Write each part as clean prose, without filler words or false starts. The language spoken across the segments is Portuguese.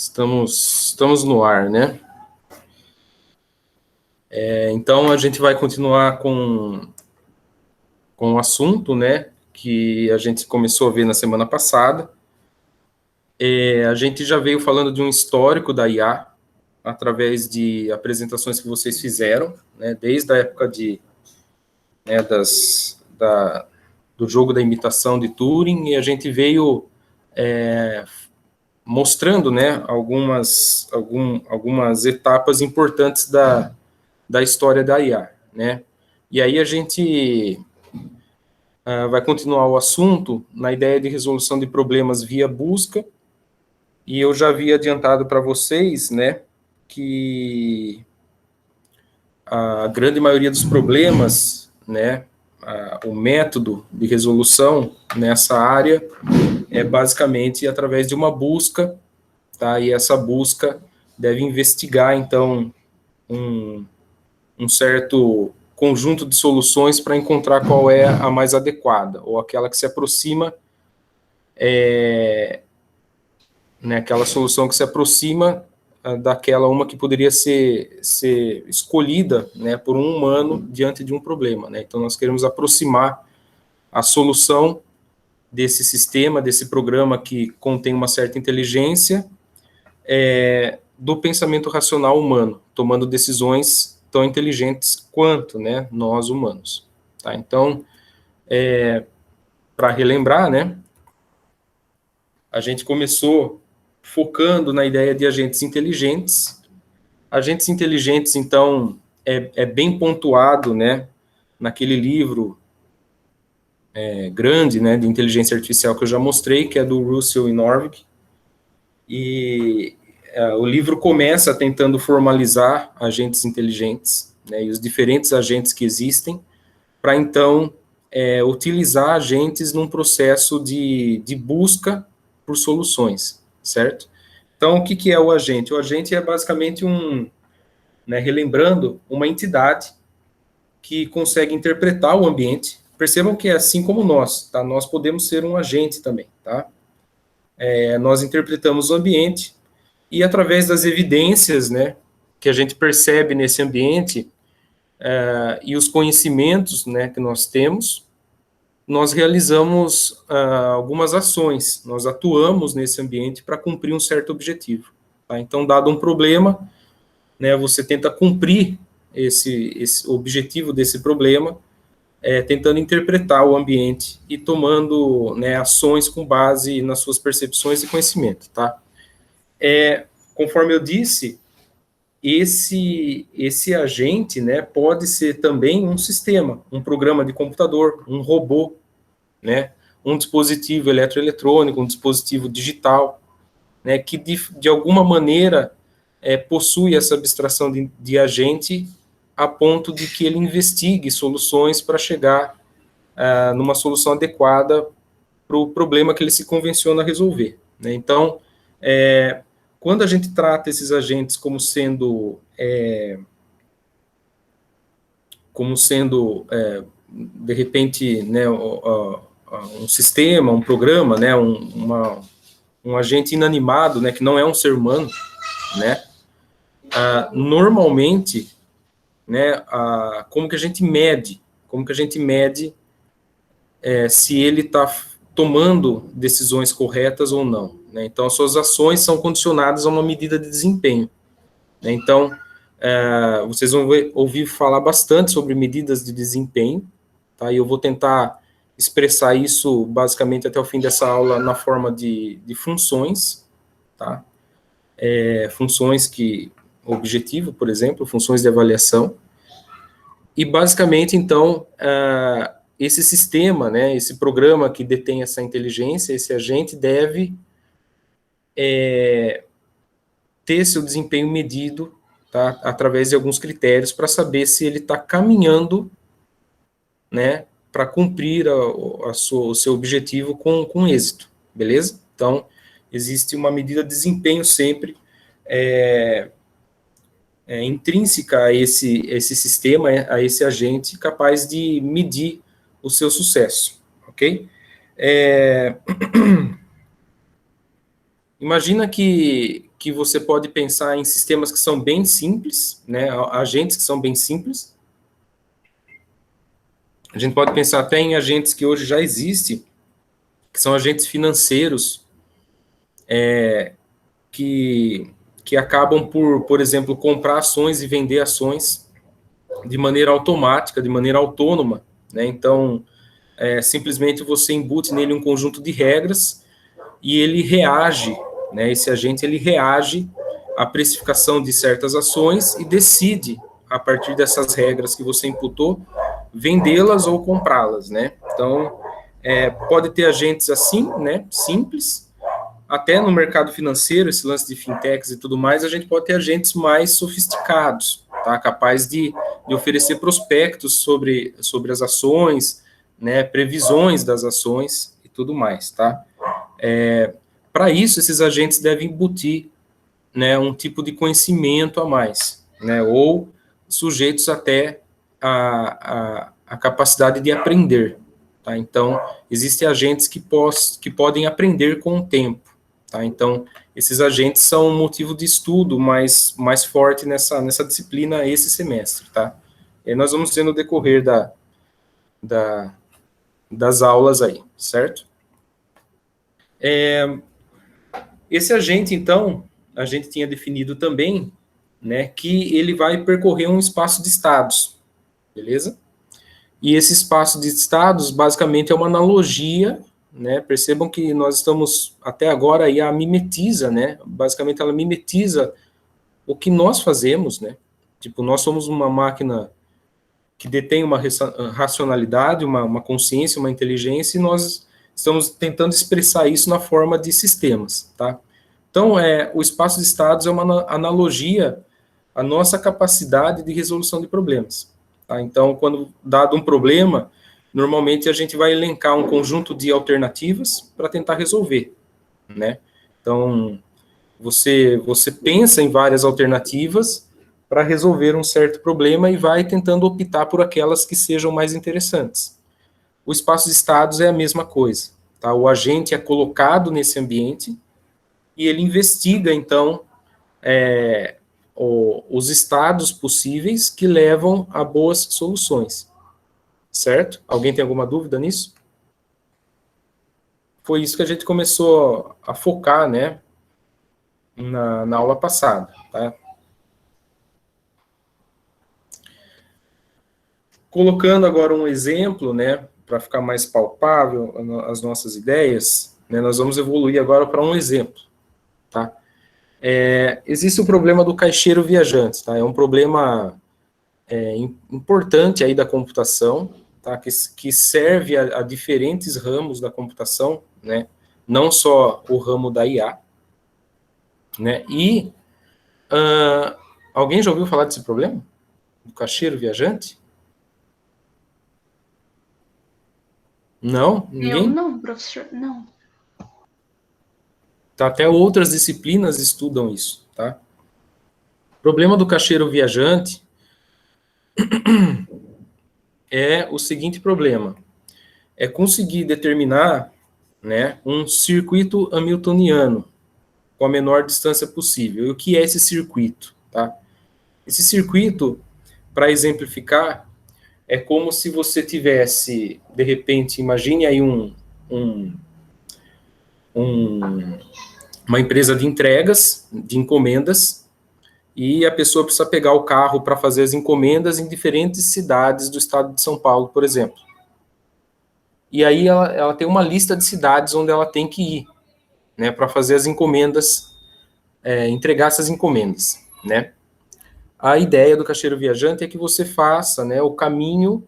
Estamos no ar, né? Então, a gente vai continuar com o assunto, né, que a gente começou a ver na semana passada. A gente já veio falando de um histórico da IA, através de apresentações que vocês fizeram, né, desde a época né, do jogo da imitação de Turing, e a gente veio mostrando, né, algumas etapas importantes da história da IA, né? E aí a gente vai continuar o assunto na ideia de resolução de problemas via busca, e eu já havia adiantado para vocês, né, que a grande maioria dos problemas, né, o método de resolução nessa área é basicamente através de uma busca, tá? E essa busca deve investigar, então, um certo conjunto de soluções para encontrar qual é a mais adequada, ou aquela que se aproxima, né, aquela solução que se aproxima daquela uma que poderia ser escolhida, né, por um humano diante de um problema, né? Então, nós queremos aproximar a solução desse sistema, desse programa que contém uma certa inteligência, do pensamento racional humano, tomando decisões tão inteligentes quanto, né, nós humanos. Tá? Então, para relembrar, né, a gente começou focando na ideia de agentes inteligentes. Agentes inteligentes, então, é bem pontuado, né, naquele livro grande, né, de inteligência artificial que eu já mostrei, que é do Russell e Norvig. E o livro começa tentando formalizar agentes inteligentes, né, e os diferentes agentes que existem, para então utilizar agentes num processo de busca por soluções, certo? Então, o que é o agente? O agente é basicamente né, relembrando, uma entidade que consegue interpretar o ambiente. Percebam que é assim como nós, tá? Nós podemos ser um agente também, tá? Nós interpretamos o ambiente e através das evidências, né, que a gente percebe nesse ambiente e os conhecimentos, né, que nós temos, nós realizamos algumas ações, nós atuamos nesse ambiente para cumprir um certo objetivo. Tá? Então, dado um problema, né, você tenta cumprir esse objetivo desse problema, tentando interpretar o ambiente e tomando, né, ações com base nas suas percepções e conhecimento. Tá? Conforme eu disse, esse agente, né, pode ser também um sistema, um programa de computador, um robô, né, um dispositivo eletroeletrônico, um dispositivo digital, né, que de alguma maneira possui essa abstração de agente a ponto de que ele investigue soluções para chegar numa solução adequada para o problema que ele se convenciona a resolver. Né? Então, quando a gente trata esses agentes como sendo de repente, né, um sistema, um programa, né, um agente inanimado, né, que não é um ser humano, né, normalmente, né, como que a gente mede se ele está tomando decisões corretas ou não, né? Então, as suas ações são condicionadas a uma medida de desempenho, né? Então, vocês vão ouvir falar bastante sobre medidas de desempenho, tá? E eu vou tentar expressar isso basicamente até o fim dessa aula na forma de funções, tá? Funções objetivo, por exemplo, funções de avaliação. E basicamente, então, esse sistema, né, esse programa que detém essa inteligência, esse agente deve ter seu desempenho medido, tá, através de alguns critérios para saber se ele está caminhando, né, para cumprir o seu objetivo com êxito, beleza? Então, existe uma medida de desempenho sempre intrínseca a esse sistema, a esse agente, capaz de medir o seu sucesso, ok? Imagina que que você pode pensar em sistemas que são bem simples, né, agentes que são bem simples. A gente pode pensar até em agentes que hoje já existem, que são agentes financeiros, que acabam por exemplo, comprar ações e vender ações de maneira automática, de maneira autônoma, né? Então, simplesmente você embute nele um conjunto de regras e ele reage, né? Esse agente, ele reage à precificação de certas ações e decide, a partir dessas regras que você imputou, vendê-las ou comprá-las, né? Então, pode ter agentes assim, né? Simples. Até no mercado financeiro, esse lance de fintechs e tudo mais, a gente pode ter agentes mais sofisticados, tá? Capaz de oferecer prospectos sobre as ações, né? Previsões das ações e tudo mais, tá? Para isso, esses agentes devem embutir, né, um tipo de conhecimento a mais, né? Ou sujeitos até a capacidade de aprender, tá? Então, existem agentes que podem aprender com o tempo. Tá? Então, esses agentes são um motivo de estudo mais forte nessa disciplina esse semestre. Tá? E nós vamos ver no decorrer das aulas aí, certo? Esse agente, então, a gente tinha definido também, né, que ele vai percorrer um espaço de estados, beleza? E esse espaço de estados, basicamente, é uma analogia, né? Percebam que nós estamos, até agora, aí a mimetiza, né? Basicamente, ela mimetiza o que nós fazemos, né? Tipo, nós somos uma máquina que detém uma racionalidade, uma consciência, uma inteligência, e nós estamos tentando expressar isso na forma de sistemas, tá? Então, o espaço de estados é uma analogia à nossa capacidade de resolução de problemas. Tá? Então, quando dado um problema, normalmente a gente vai elencar um conjunto de alternativas para tentar resolver, né? Então, você pensa em várias alternativas para resolver um certo problema e vai tentando optar por aquelas que sejam mais interessantes. O espaço de estados é a mesma coisa. Tá? O agente é colocado nesse ambiente e ele investiga, então, os estados possíveis que levam a boas soluções. Certo? Alguém tem alguma dúvida nisso? Foi isso que a gente começou a focar, né, na aula passada, tá? Colocando agora um exemplo, né, para ficar mais palpável as nossas ideias, né, nós vamos evoluir agora para um exemplo, tá? Existe o problema do caixeiro viajante, tá? É um problema importante aí da computação, tá? Que serve a diferentes ramos da computação, né? Não só o ramo da IA, né? E alguém já ouviu falar desse problema? Do caixeiro viajante? Não? Eu Ninguém? não, professor, não. Tá, até outras disciplinas estudam isso, tá? O problema do caixeiro viajante é o seguinte problema: é conseguir determinar, né, um circuito hamiltoniano com a menor distância possível. E o que é esse circuito, tá? Esse circuito, para exemplificar, é como se você tivesse, de repente, imagine aí uma empresa de entregas, de encomendas, e a pessoa precisa pegar o carro para fazer as encomendas em diferentes cidades do estado de São Paulo, por exemplo. E aí ela tem uma lista de cidades onde ela tem que ir, né, para fazer as encomendas, entregar essas encomendas, né. A ideia do caixeiro viajante é que você faça, né, o caminho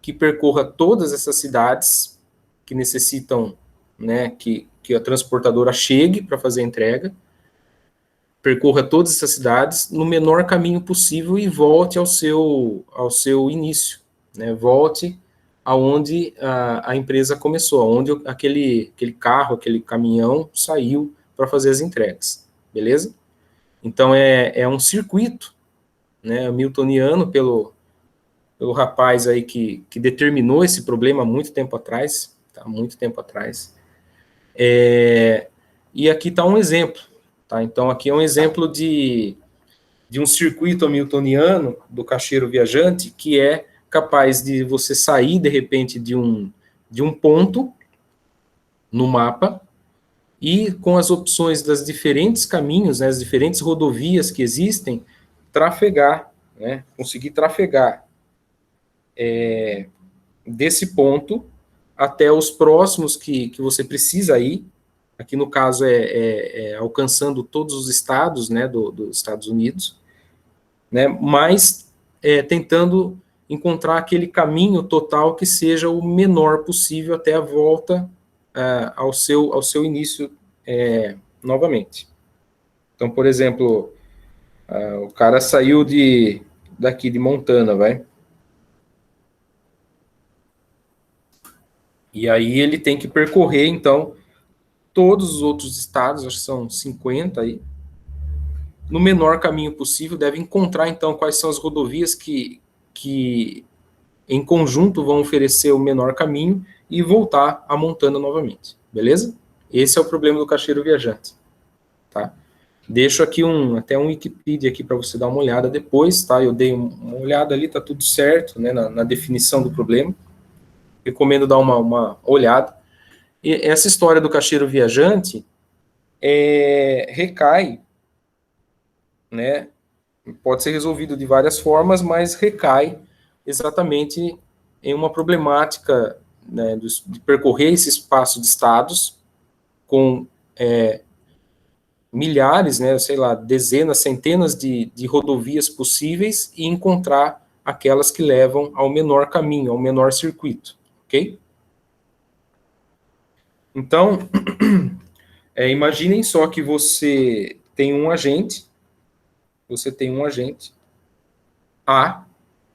que percorra todas essas cidades que necessitam, né, que a transportadora chegue para fazer a entrega, percorra todas essas cidades no menor caminho possível e volte ao seu início, né? Volte aonde a empresa começou, aonde aquele carro, aquele caminhão saiu para fazer as entregas, beleza? Então é um circuito, né, hamiltoniano pelo rapaz aí que determinou esse problema há muito tempo atrás, tá? Muito tempo atrás. E aqui está um exemplo, Tá? Então, aqui é um exemplo de um circuito hamiltoniano do caixeiro viajante que é capaz de você sair, de repente, de um ponto no mapa e, com as opções das diferentes caminhos, né, as diferentes rodovias que existem, trafegar, né, conseguir trafegar desse ponto até os próximos que você precisa ir. Aqui, no caso, alcançando todos os estados, né, dos Estados Unidos, né, mas tentando encontrar aquele caminho total que seja o menor possível até a volta ao seu início novamente. Então, por exemplo, o cara saiu daqui de Montana, vai. E aí ele tem que percorrer, então, todos os outros estados, acho que são 50 aí, no menor caminho possível, deve encontrar, então, quais são as rodovias que em conjunto vão oferecer o menor caminho e voltar a Montana novamente, beleza? Esse é o problema do caixeiro viajante, tá? Deixo aqui até um Wikipedia aqui para você dar uma olhada depois, tá? Eu dei uma olhada ali, tá tudo certo, né, na definição do problema. Recomendo dar uma olhada. E essa história do caixeiro viajante recai, né? Pode ser resolvido de várias formas, mas recai exatamente em uma problemática, né, de percorrer esse espaço de estados com milhares, né, sei lá, dezenas, centenas de rodovias possíveis e encontrar aquelas que levam ao menor caminho, ao menor circuito, ok? Então, imaginem só que você tem um agente A,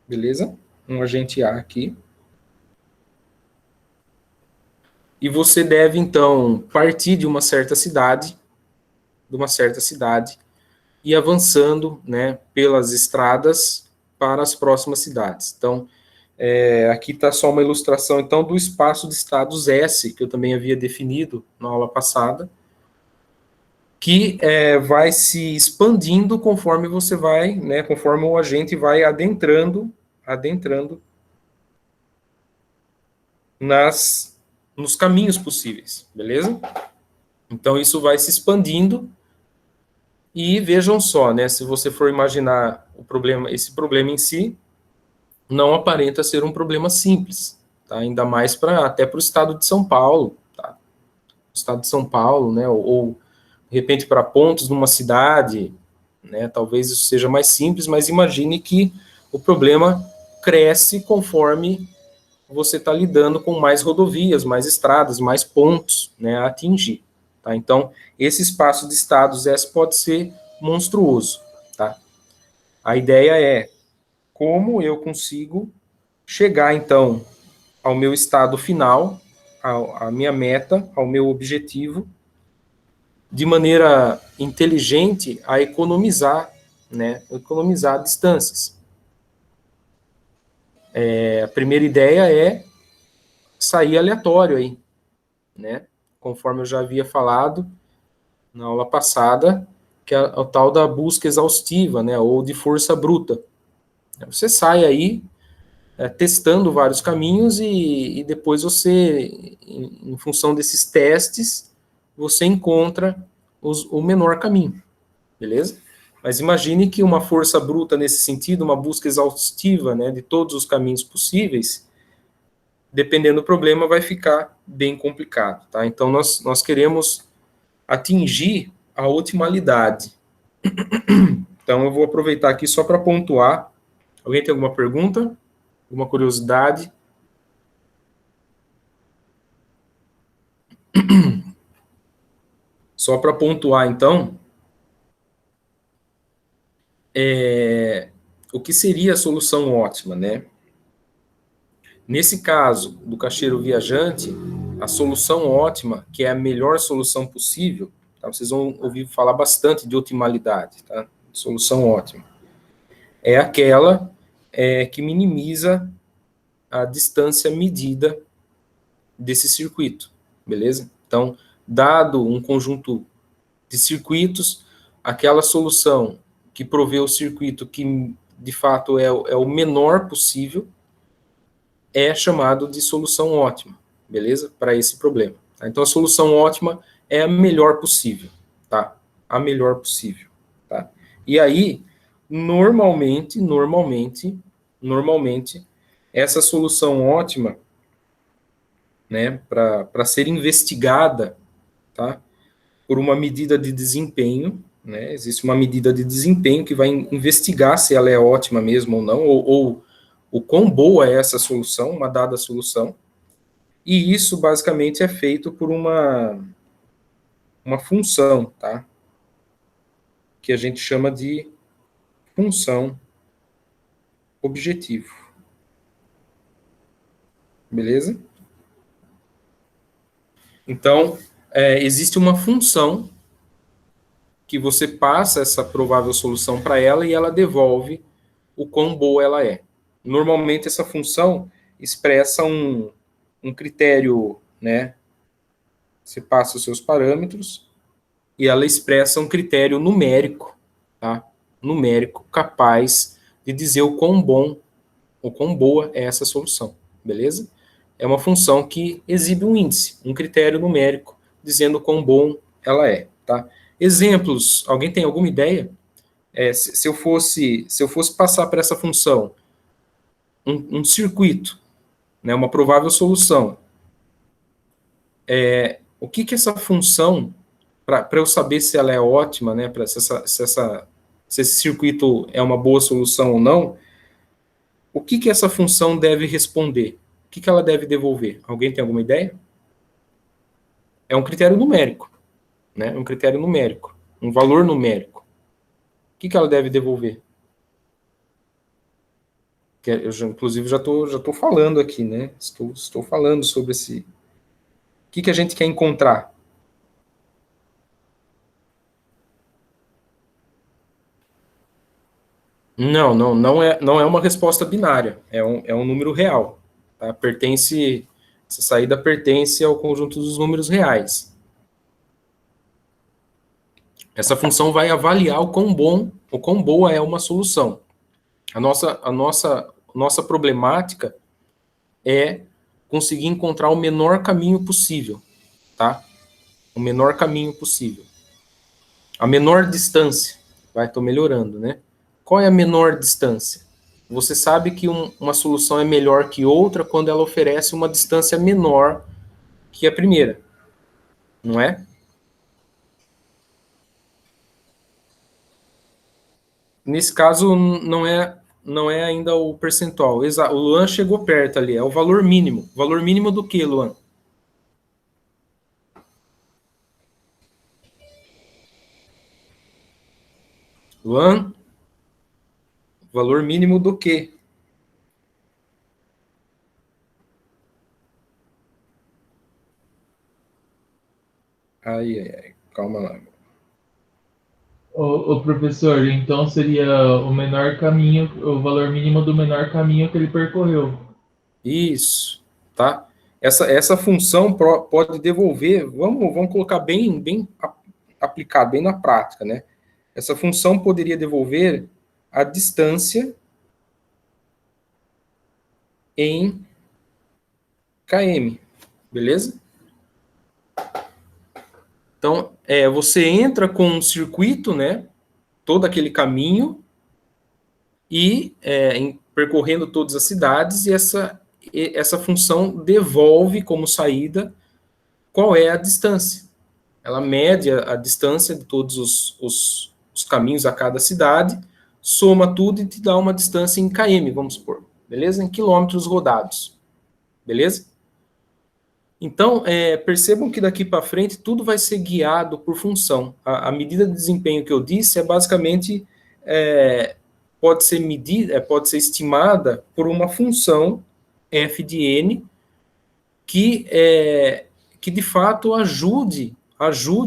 beleza? Um agente A aqui. E você deve, então, partir de uma certa cidade, e avançando, né, pelas estradas para as próximas cidades. Então, aqui está só uma ilustração, então, do espaço de estados S, que eu também havia definido na aula passada, que vai se expandindo conforme você vai, né, conforme o agente vai adentrando nos caminhos possíveis, beleza? Então, isso vai se expandindo. E vejam só, né, se você for imaginar esse problema em si, não aparenta ser um problema simples, tá? Ainda mais até para o estado de São Paulo, tá? O estado de São Paulo, né, ou de repente para pontos numa cidade, né, talvez isso seja mais simples, mas imagine que o problema cresce conforme você está lidando com mais rodovias, mais estradas, mais pontos, né, a atingir, tá? Então, esse espaço de estados S pode ser monstruoso, tá? A ideia é como eu consigo chegar, então, ao meu estado final, à minha meta, ao meu objetivo, de maneira inteligente a economizar, né, economizar distâncias. A primeira ideia é sair aleatório aí, né? Conforme eu já havia falado na aula passada, que é o tal da busca exaustiva, né, ou de força bruta. Você sai aí testando vários caminhos e depois você, em função desses testes, você encontra o menor caminho, beleza? Mas imagine que uma força bruta nesse sentido, uma busca exaustiva, né, de todos os caminhos possíveis, dependendo do problema, vai ficar bem complicado, tá? Então, nós queremos atingir a otimalidade. Então, eu vou aproveitar aqui só para pontuar. Alguém tem alguma pergunta? Alguma curiosidade? Só para pontuar, então, o que seria a solução ótima, né? Nesse caso do caixeiro viajante, a solução ótima, que é a melhor solução possível, tá? Vocês vão ouvir falar bastante de otimalidade, tá? Solução ótima. É aquela que minimiza a distância medida desse circuito, beleza? Então, dado um conjunto de circuitos, aquela solução que provê o circuito que, de fato, é o menor possível, é chamado de solução ótima, beleza? Para esse problema. Tá? Então, a solução ótima é a melhor possível, tá? A melhor possível, tá? E aí, normalmente, essa solução ótima, né, para ser investigada, tá, por uma medida de desempenho, né, existe uma medida de desempenho que vai investigar se ela é ótima mesmo ou não, ou o quão boa é essa solução, uma dada solução, e isso basicamente é feito por uma função, tá, que a gente chama de função objetivo. Beleza? Então, existe uma função que você passa essa provável solução para ela e ela devolve o quão boa ela é. Normalmente, essa função expressa um critério, né? Você passa os seus parâmetros e ela expressa um critério numérico, tá? Numérico, capaz de dizer o quão bom, o quão boa é essa solução, beleza? É uma função que exibe um índice, um critério numérico, dizendo o quão bom ela é, tá? Exemplos, alguém tem alguma ideia? Se eu fosse passar para essa função um circuito, né, uma provável solução, o que essa função, para eu saber se ela é ótima, né, se esse circuito é uma boa solução ou não, o que essa função deve responder? O que ela deve devolver? Alguém tem alguma ideia? É um critério numérico, né? Um critério numérico, um valor numérico. O que ela deve devolver? Inclusive, já estou falando aqui, né? Estou falando sobre esse... O que a gente quer encontrar? Não é uma resposta binária, é um número real. Tá? Essa saída pertence ao conjunto dos números reais. Essa função vai avaliar o quão boa é uma solução. A nossa problemática é conseguir encontrar o menor caminho possível, tá? O menor caminho possível. A menor distância. Estou melhorando, né? Qual é a menor distância? Você sabe que uma solução é melhor que outra quando ela oferece uma distância menor que a primeira, não é? Nesse caso, não é ainda o percentual. O Luan chegou perto ali, é o valor mínimo. Valor mínimo do que, Luan? Luan? Valor mínimo do que? Ai, calma lá. O professor, então seria o menor caminho, o valor mínimo do menor caminho que ele percorreu. Isso, tá? Essa função pode devolver, vamos colocar bem aplicado, bem na prática, né? Essa função poderia devolver a distância em km, beleza? Então, você entra com um circuito, né? Todo aquele caminho e percorrendo todas as cidades e essa função devolve como saída qual é a distância. Ela mede a distância de todos os caminhos a cada cidade, soma tudo e te dá uma distância em km, vamos supor, beleza? Em quilômetros rodados, beleza? Então, percebam que daqui para frente tudo vai ser guiado por função. A medida de desempenho que eu disse é basicamente pode ser estimada por uma função f de n que de fato ajude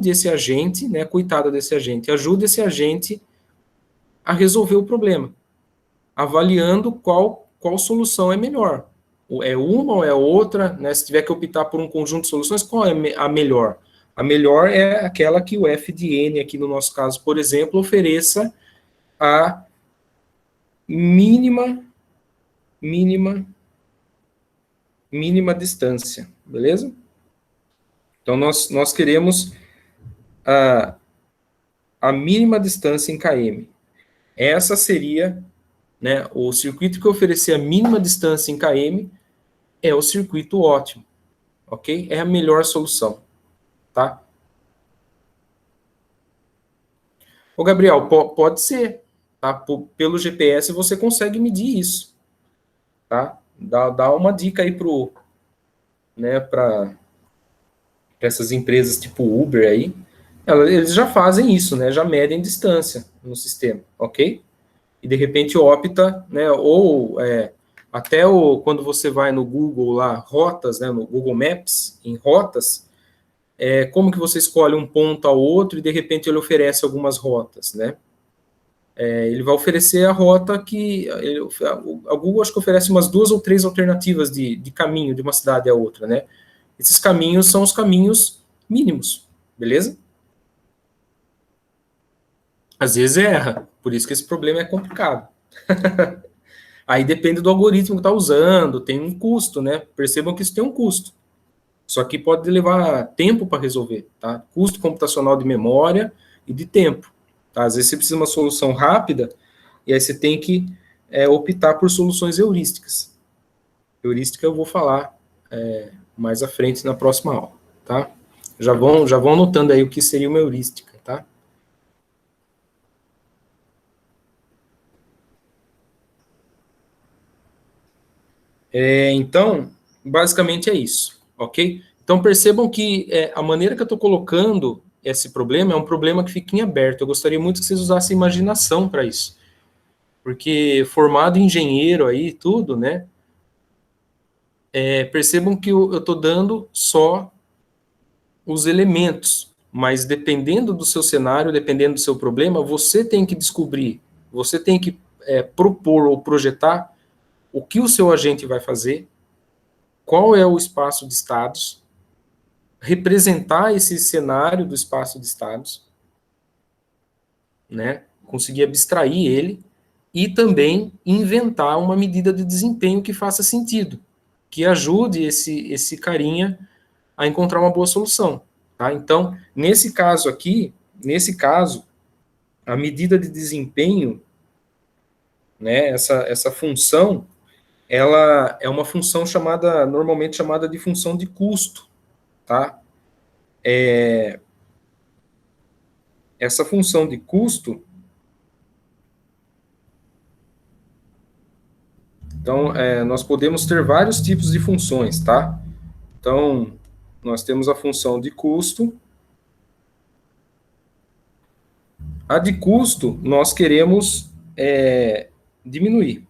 esse agente, né, coitado desse agente, ajude esse agente a resolver o problema, avaliando qual solução é melhor. É uma ou é outra, né? Se tiver que optar por um conjunto de soluções, qual é a melhor? A melhor é aquela que o f de n, aqui no nosso caso, por exemplo, ofereça a mínima distância, beleza? Então, nós queremos a mínima distância em km. Essa seria, né, o circuito que oferecer a mínima distância em km é o circuito ótimo, ok? É a melhor solução, tá? Ô, Gabriel, pode ser, tá? Pelo GPS você consegue medir isso, tá? Dá uma dica aí para essas empresas tipo Uber aí, eles já fazem isso, né? Já medem distância no sistema, ok? E de repente opta, né? Ou até quando você vai no Google lá, rotas, né? No Google Maps, em rotas, como que você escolhe um ponto ao outro e de repente ele oferece algumas rotas, né? Ele vai oferecer a rota que a Google acho que oferece umas 2 ou 3 alternativas de caminho de uma cidade a outra, né? Esses caminhos são os caminhos mínimos, beleza? Às vezes erra, por isso que esse problema é complicado. Aí depende do algoritmo que está usando, tem um custo, né? Percebam que isso tem um custo. Só que pode levar tempo para resolver, tá? Custo computacional de memória e de tempo. Tá? Às vezes você precisa de uma solução rápida e aí você tem que optar por soluções heurísticas. Heurística eu vou falar mais à frente na próxima aula, tá? Já vão anotando aí o que seria uma heurística, tá? Então, basicamente é isso, ok? Então, percebam que a maneira que eu estou colocando esse problema é um problema que fica em aberto. Eu gostaria muito que vocês usassem imaginação para isso. Porque formado engenheiro aí, tudo, né? Percebam que eu estou dando só os elementos, mas dependendo do seu cenário, dependendo do seu problema, você tem que descobrir, você tem que propor ou projetar o que o seu agente vai fazer, qual é o espaço de estados, representar esse cenário do espaço de estados, né? Conseguir abstrair ele e também inventar uma medida de desempenho que faça sentido, que ajude esse carinha a encontrar uma boa solução. Tá? Então, nesse caso aqui, a medida de desempenho, né, essa função, ela é uma função normalmente chamada de função de custo, tá? Essa função de custo, então, nós podemos ter vários tipos de funções, tá? Então, nós temos a função de custo. A de custo, nós queremos diminuir,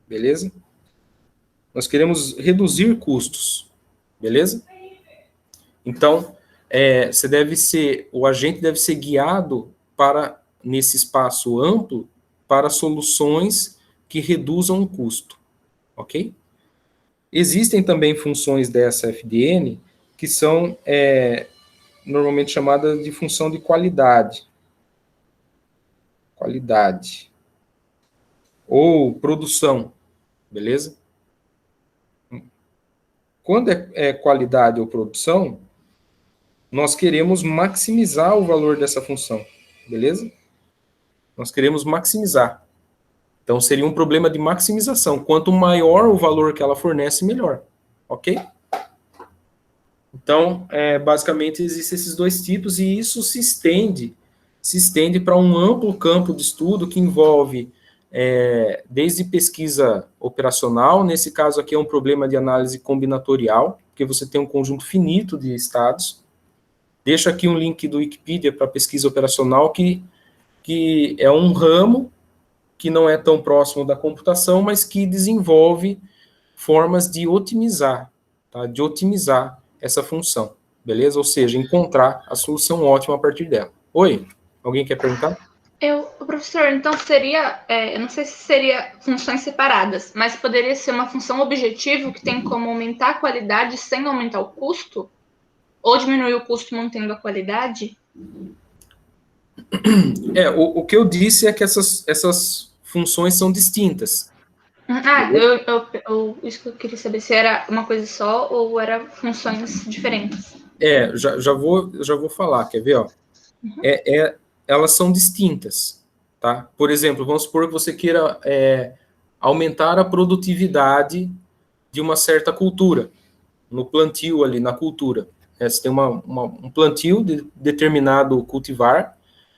beleza? Nós queremos reduzir custos, beleza? Então, o agente deve ser guiado nesse espaço amplo, para soluções que reduzam o custo, ok? Existem também funções dessa FDN que são normalmente chamadas de função de qualidade. Qualidade. Ou produção, beleza? Quando é qualidade ou produção, nós queremos maximizar o valor dessa função, beleza? Nós queremos maximizar. Então, seria um problema de maximização. Quanto maior o valor que ela fornece, melhor. Ok? Então, basicamente, existem esses dois tipos e isso se estende para um amplo campo de estudo que envolve desde pesquisa operacional, nesse caso aqui é um problema de análise combinatorial, porque você tem um conjunto finito de estados. Deixo aqui um link do Wikipedia para pesquisa operacional, que é um ramo que não é tão próximo da computação, mas que desenvolve formas de otimizar, tá? De otimizar essa função, beleza? Ou seja, encontrar a solução ótima a partir dela. Oi, alguém quer perguntar? Professor, então seria, eu não sei se seria funções separadas, mas poderia ser uma função objetivo que tem como aumentar a qualidade sem aumentar o custo? ou diminuir o custo mantendo a qualidade? O que eu disse é que essas funções são distintas. Isso que eu queria saber se era uma coisa só ou era funções diferentes. Já vou falar, quer ver? Ó? Elas são distintas, tá? Por exemplo, vamos supor que você queira aumentar a produtividade de uma certa cultura, no plantio ali, na cultura. Você tem um plantio de determinado cultivar,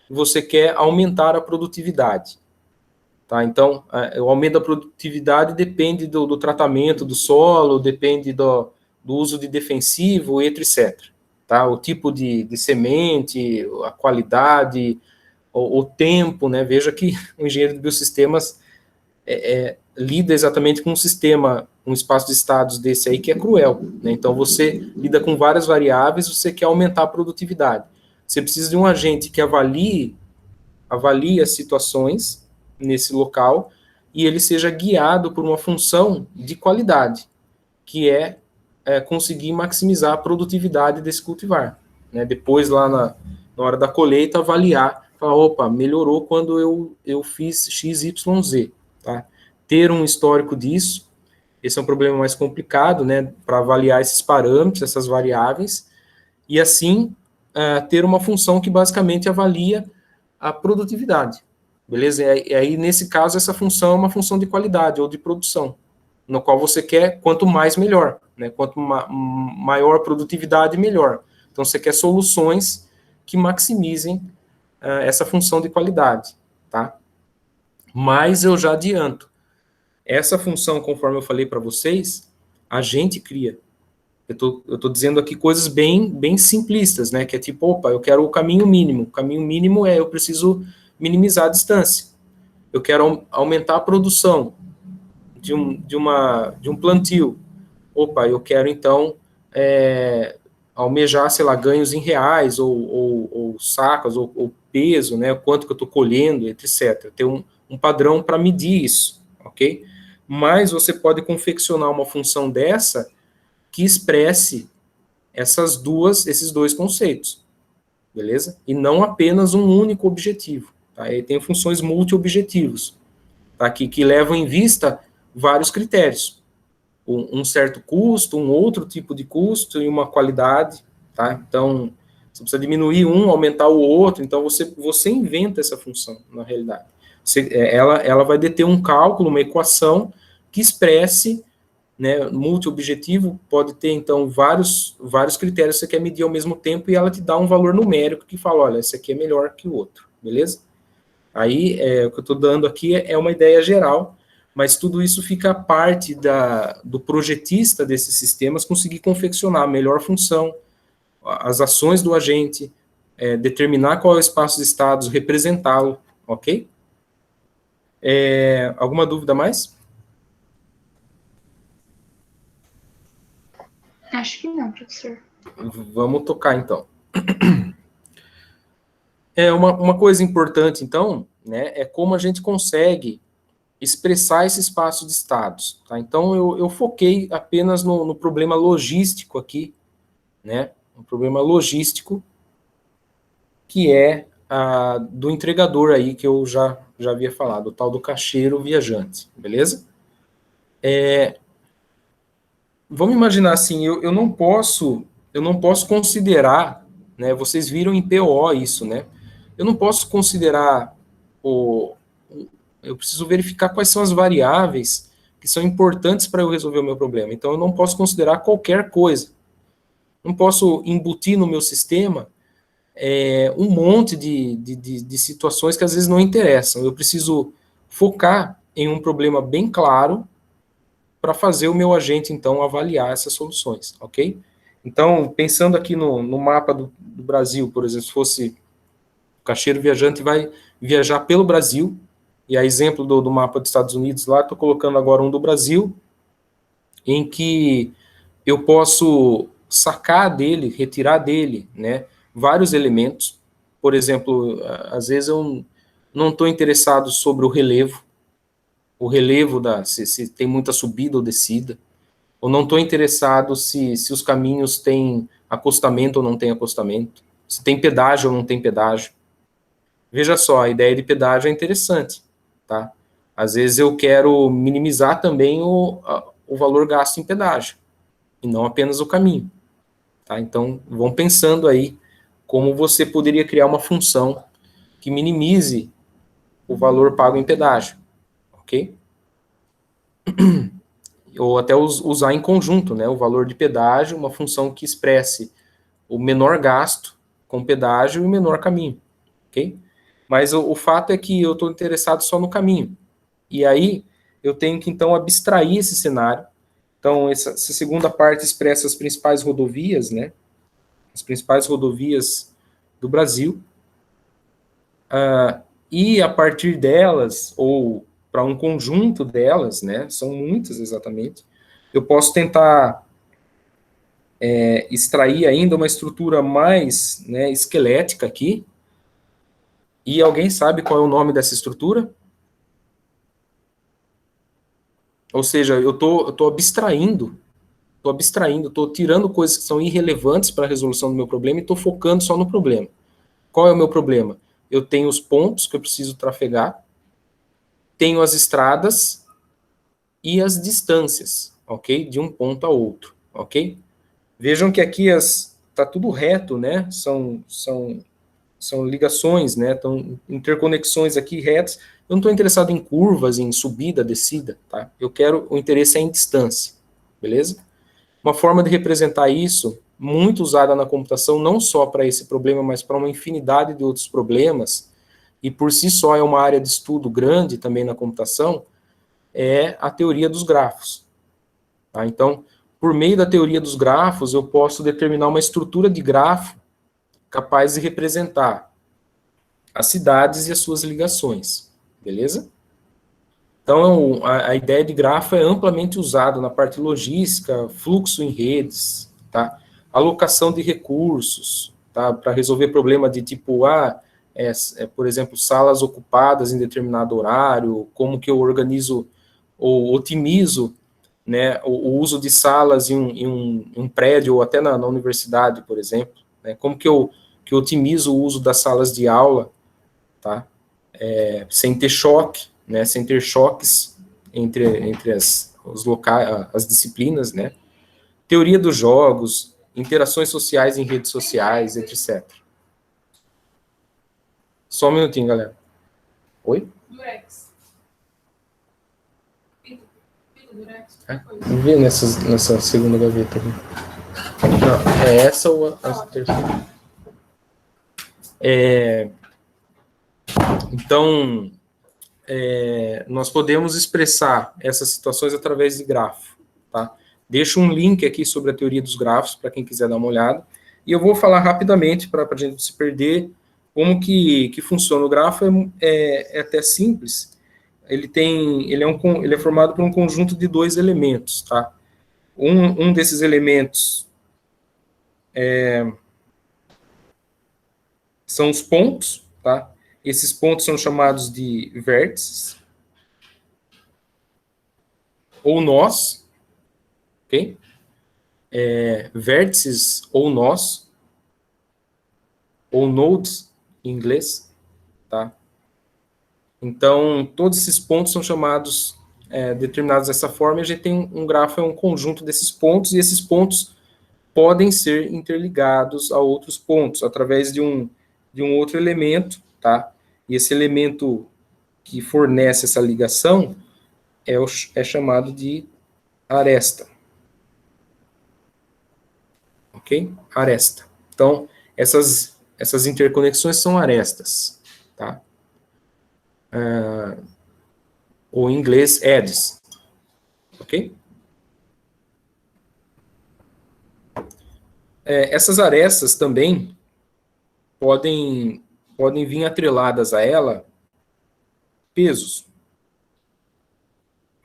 e você quer aumentar a produtividade. Tá? Então, o aumento da produtividade depende do tratamento do solo, depende do uso de defensivo, etc. Tá? O tipo de semente, a qualidade, o tempo, né? Veja que o engenheiro de biosistemas lida exatamente com um sistema, um espaço de estados desse aí que é cruel, né? Então, você lida com várias variáveis, você quer aumentar a produtividade. Você precisa de um agente que avalie as situações nesse local e ele seja guiado por uma função de qualidade, que é conseguir maximizar a produtividade desse cultivar. Né? Depois, lá na hora da colheita, avaliar, falar, opa, melhorou quando eu fiz XYZ. Tá? Ter um histórico disso, esse é um problema mais complicado, né, para avaliar esses parâmetros, essas variáveis, e assim ter uma função que basicamente avalia a produtividade, beleza? E aí, nesse caso, essa função é uma função de qualidade ou de produção, no qual você quer quanto mais, melhor, né? Quanto maior produtividade, melhor. Então, você quer soluções que maximizem essa função de qualidade, tá? Mas eu já adianto, essa função, conforme eu falei para vocês, a gente cria. Eu tô dizendo aqui coisas bem simplistas, né? Que é tipo, opa, eu quero o caminho mínimo. O caminho mínimo eu preciso minimizar a distância. Eu quero aumentar a produção de um plantio. Opa, eu quero então almejar, sei lá, ganhos em reais, ou sacas, ou peso, né? Quanto que eu estou colhendo, etc. Ter um padrão para medir isso, ok? Mas você pode confeccionar uma função dessa que expresse esses dois conceitos, beleza? E não apenas um único objetivo. Tá? E tem funções multi-objetivos, tá? que levam em vista vários critérios. Um certo custo, um outro tipo de custo e uma qualidade. Tá? Então, você precisa diminuir um, aumentar o outro. Então, você inventa essa função, na realidade. Ela vai deter um cálculo, uma equação que expresse, né, multi-objetivo, pode ter, então, vários critérios que você quer medir ao mesmo tempo e ela te dá um valor numérico que fala, olha, esse aqui é melhor que o outro, beleza? Aí, o que eu estou dando aqui é uma ideia geral, mas tudo isso fica parte do projetista desses sistemas conseguir confeccionar a melhor função, as ações do agente, determinar qual é o espaço de estados, representá-lo, ok? Alguma dúvida mais? Acho que não, professor. Vamos tocar, então. Uma coisa importante, então, né, é como a gente consegue expressar esse espaço de estados. Tá? Então, eu foquei apenas no problema logístico aqui, né, um problema logístico que é do entregador aí, que eu já havia falado, o tal do caixeiro viajante, beleza? Vamos imaginar assim, eu não posso considerar, né, vocês viram em PO isso, né, eu não posso considerar eu preciso verificar quais são as variáveis que são importantes para eu resolver o meu problema. Então, eu não posso considerar qualquer coisa. Não posso embutir no meu sistema um monte de situações que às vezes não interessam. Eu preciso focar em um problema bem claro para fazer o meu agente, então, avaliar essas soluções, ok? Então, pensando aqui no mapa do Brasil, por exemplo, se fosse o caixeiro viajante vai viajar pelo Brasil, e a exemplo do mapa dos Estados Unidos lá, estou colocando agora um do Brasil, em que eu posso sacar dele, retirar dele, né, vários elementos. Por exemplo, às vezes eu não estou interessado sobre o relevo se tem muita subida ou descida. ou não estou interessado se os caminhos têm acostamento ou não tem acostamento, se tem pedágio ou não tem pedágio. Veja só, a ideia de pedágio é interessante, tá? Às vezes eu quero minimizar também o valor gasto em pedágio, e não apenas o caminho, tá? Então, vão pensando aí como você poderia criar uma função que minimize o valor pago em pedágio, ok? Ou até usar em conjunto, né? O valor de pedágio, uma função que expresse o menor gasto com pedágio e o menor caminho, ok? Mas o fato é que eu estou interessado só no caminho. E aí, eu tenho que, então, abstrair esse cenário. Então, essa segunda parte expressa as principais rodovias, né? As principais rodovias do Brasil. E a partir delas, ou para um conjunto delas, né? São muitas exatamente, eu posso tentar extrair ainda uma estrutura mais, né, esquelética aqui. E alguém sabe qual é o nome dessa estrutura? Ou seja, eu tô abstraindo, estou tirando coisas que são irrelevantes para a resolução do meu problema e estou focando só no problema. Qual é o meu problema? Eu tenho os pontos que eu preciso trafegar, tenho as estradas e as distâncias, ok? De um ponto a outro, ok? Vejam que aqui está tudo reto, né? São ligações, né? Então, interconexões aqui retas. Eu não estou interessado em curvas, em subida, descida, tá? O interesse é em distância, beleza? Uma forma de representar isso, muito usada na computação, não só para esse problema, mas para uma infinidade de outros problemas, e por si só é uma área de estudo grande também na computação, é a teoria dos grafos. Tá? Então, por meio da teoria dos grafos, eu posso determinar uma estrutura de grafo capaz de representar as cidades e as suas ligações, beleza? Então, a ideia de grafo é amplamente usada na parte logística, fluxo em redes, tá? Alocação de recursos, tá? Para resolver problema de tipo, por exemplo, salas ocupadas em determinado horário, como que eu organizo ou otimizo, né, o uso de salas em um prédio ou até na universidade, por exemplo, né? Como que eu otimizo o uso das salas de aula, tá? Sem ter choque, né, sem ter choques entre as disciplinas, né? Teoria dos jogos, interações sociais em redes sociais, etc. Só um minutinho, galera. Oi? Durex. Vamos ver nessa segunda gaveta aqui. Não, é essa ou a terceira? Então, nós podemos expressar essas situações através de grafo, tá? Deixo um link aqui sobre a teoria dos grafos, para quem quiser dar uma olhada, e eu vou falar rapidamente, para a gente não se perder, como que funciona. O grafo é até simples, ele é formado por um conjunto de dois elementos, tá? Um desses elementos são os pontos, tá? Esses pontos são chamados de vértices, ou nós, ok? Vértices ou nós, ou nodes em inglês, tá? Então, todos esses pontos são chamados, determinados dessa forma, e a gente tem um grafo, é um conjunto desses pontos, e esses pontos podem ser interligados a outros pontos, através de um outro elemento, tá? E esse elemento que fornece essa ligação é chamado de aresta. Ok? Aresta. Então, essas interconexões são arestas, tá? Ou em inglês, edges. Ok? Essas arestas também podem vir atreladas a ela pesos.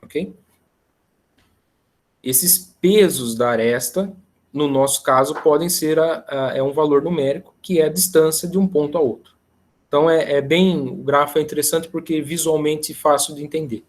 Ok? Esses pesos da aresta, no nosso caso, podem ser um valor numérico, que é a distância de um ponto a outro. Então, o grafo é interessante porque é visualmente fácil de entender.